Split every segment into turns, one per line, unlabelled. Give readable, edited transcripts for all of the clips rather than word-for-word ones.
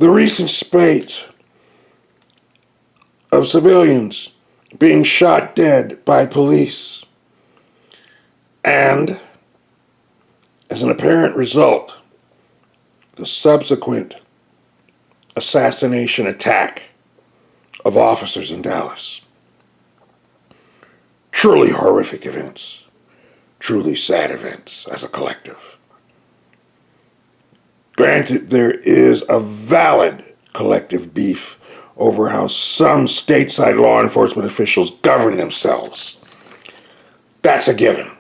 The recent spate of civilians being shot dead by police, and as an apparent result, the subsequent assassination attack of officers in Dallas. Truly horrific events, truly sad events as a collective. Granted, there is a valid collective beef over how some stateside law enforcement officials govern themselves. That's a given.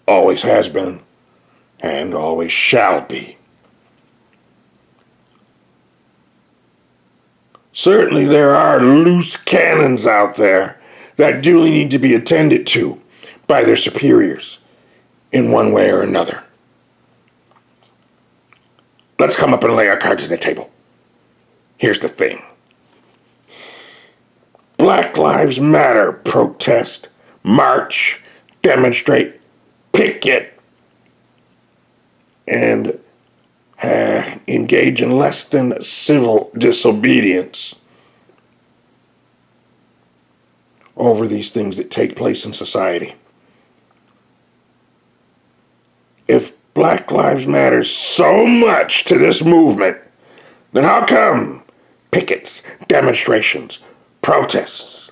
Always has been, and always shall be. Certainly there are loose cannons out there that duly need to be attended to by their superiors in one way or another. Let's come up and lay our cards on the table. Here's the thing. Black Lives Matter protest, march, demonstrate, picket, and engage in less than civil disobedience over these things that take place in society. If Black Lives Matter so much to this movement, then how come pickets, demonstrations, protests,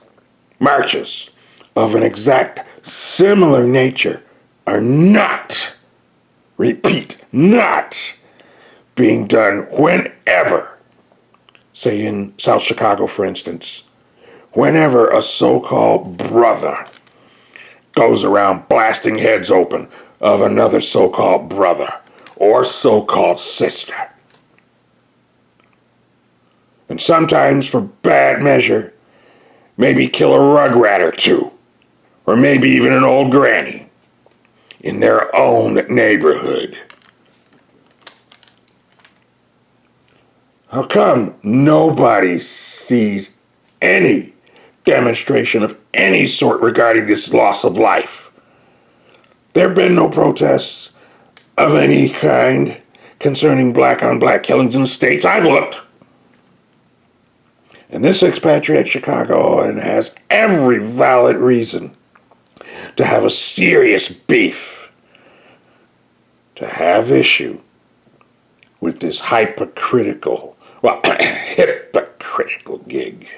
marches of an exact similar nature are not, repeat, not being done whenever, say in South Chicago for instance, whenever a so-called brother goes around blasting heads open of another so-called brother or so-called sister. And sometimes for bad measure, maybe kill a rugrat or two, or maybe even an old granny in their own neighborhood. How come nobody sees any demonstration of any sort regarding this loss of life? There have been no protests of any kind concerning black-on-black killings in the states I've looked. And this expatriate Chicagoan has every valid reason to have a serious beef, to have issue with this hypocritical gig.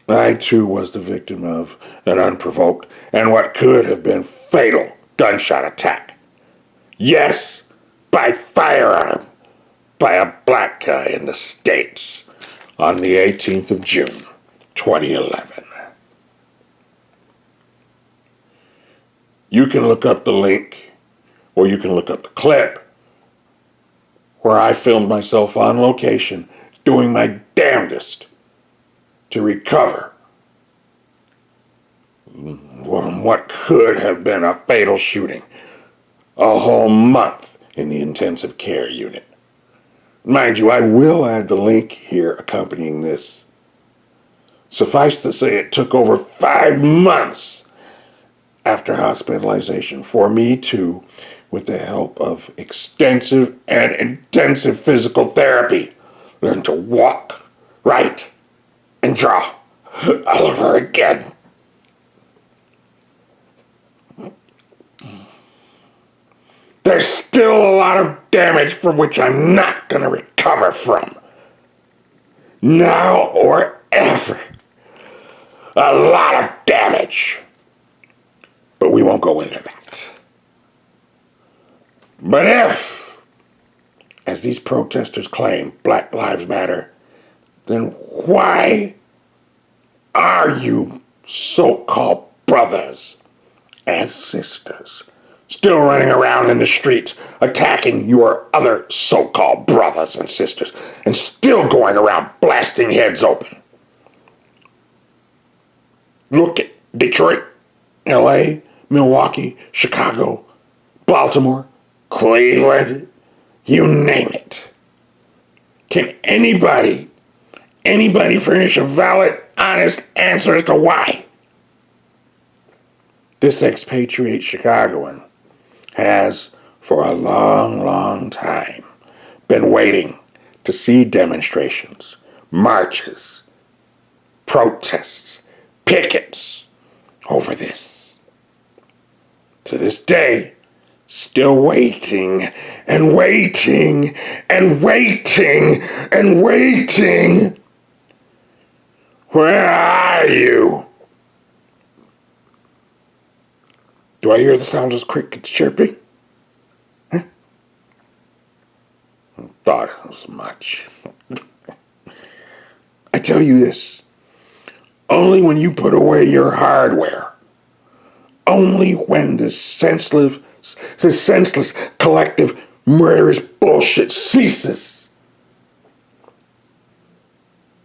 I too was the victim of an unprovoked and what could have been fatal gunshot attack. Yes, by firearm, by a black guy in the States on the 18th of June, 2011. You can look up the link, or you can look up the clip where I filmed myself on location doing my damnedest to recover from what could have been a fatal shooting, a whole month in the intensive care unit. Mind you, I will add the link here accompanying this. Suffice to say, it took over 5 months after hospitalization for me to, with the help of extensive and intensive physical therapy, learn to walk, write, and draw all over again. There's still a lot of damage from which I'm not going to recover from. Now or ever. A lot of damage. But we won't go into that. But if, as these protesters claim, Black Lives Matter, then why are you so-called brothers and sisters still running around in the streets attacking your other so-called brothers and sisters and still going around blasting heads open? Look at Detroit, LA, Milwaukee, Chicago, Baltimore, Cleveland, you name it. Can anybody furnish a valid, honest answer as to why? This expatriate Chicagoan has, for a long, long time, been waiting to see demonstrations, marches, protests, pickets over this. To this day, still waiting and waiting and waiting and waiting. Where are you? Do I hear the sound of crickets chirping? Huh? Thought as much. I tell you this, only when you put away your hardware, only when this senseless collective murderous bullshit ceases,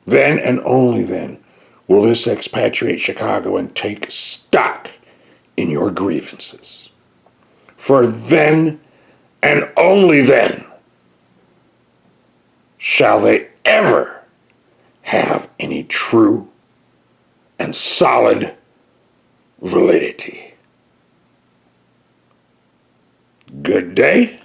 then and only then will this expatriate Chicagoan take stock in your grievances. For then and only then shall they ever have any true and solid validity. Good day.